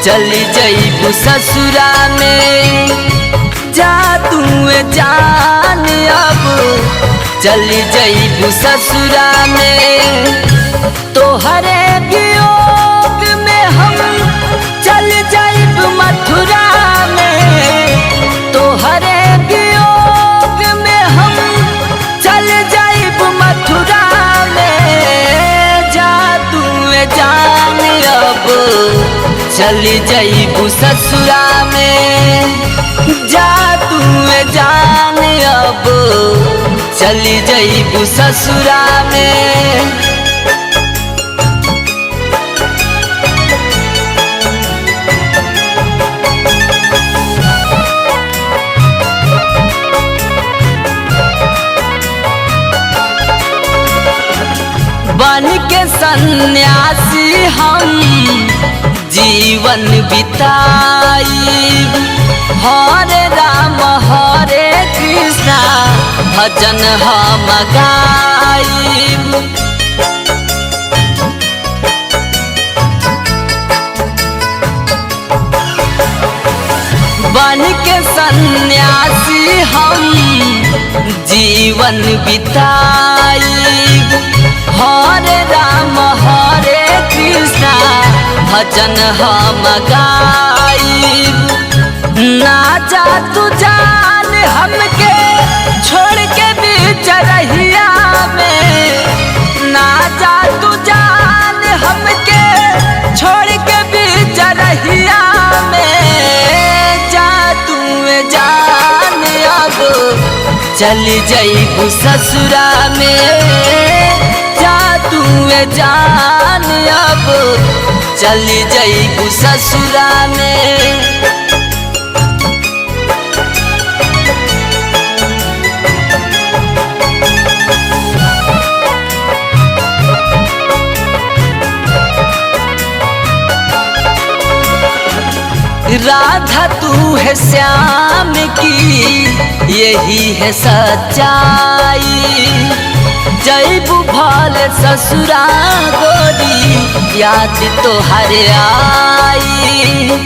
चली जईबू ससुरा में जा तू जान अब चली जईबू ससुरा में तोहरे वियोग में हम चल जाइब मथुरा में तोहरे वियोग में हम चल जाइब मथुरा में जा तू जान अब चली जईबू ससुरा में जा तू जान अब चली जईबू ससुरा में। बन के सन्यासी हम जीवन बिताइब हरे राम हरे कृष्णा भजन हम गाइब। बन के सन्यासी हम जीवन बिताइब हरे राम हरे कृष्णा भजन हम गाइब। ना जा तू जान हमके छोड़ के बीच रहिया में ना जा तू जान हमके छोड़ के बीच रहिया में जा तू जान अब चली जईबू ससुरा में जा तू जान अब चली जईबू ससुरा में। राधा तू है श्याम की यही है सच्चाई जईबू भले ससुरा गोरी याद तो हर आई।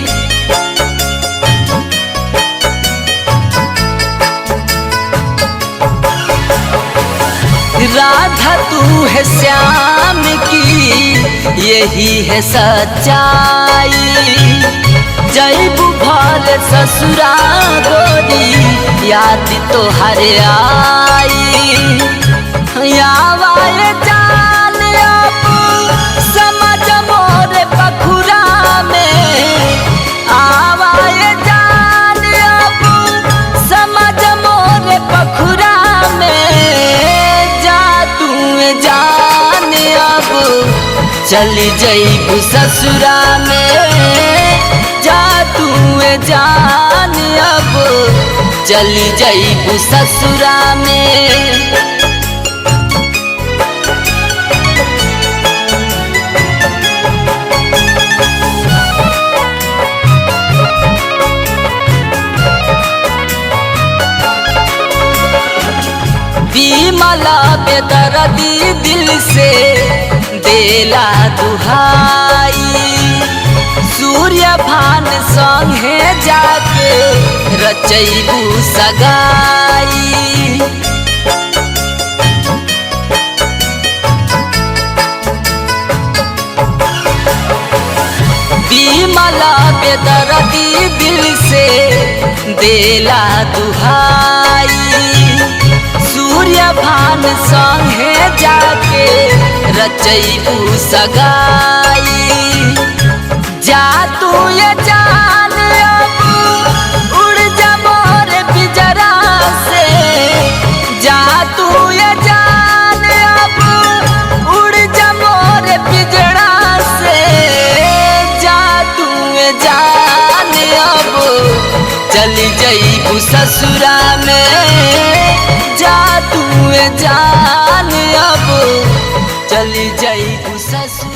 राधा तू है श्याम की यही है सच्चाई जईबू भले ससुरा गोरी याद तो हर आई। आवाए जान अब समझ मोर पखुरा में आवाए जान अब समझ मोर पखुरा में जा तू जान अब चली जईबू ससुरा में जा तू जान अब चली जईबू ससुरा में। विमला बेदर्दी दिल से देला दुहाई सूर्य भान संगे जाके रचईबू सगाई। विमला बेदर्दी दिल से देला दुहाई सूर्य भान संगे जाके रचईबू सगाई। जा तू जान अब उड़ जा मोर पिंजरा से जा तू जान अब उड़ जा मोर पिंजरा से जा तू जान अब चली जईबू ससुरा में जा तू जान अब चली जईबू ससुरा।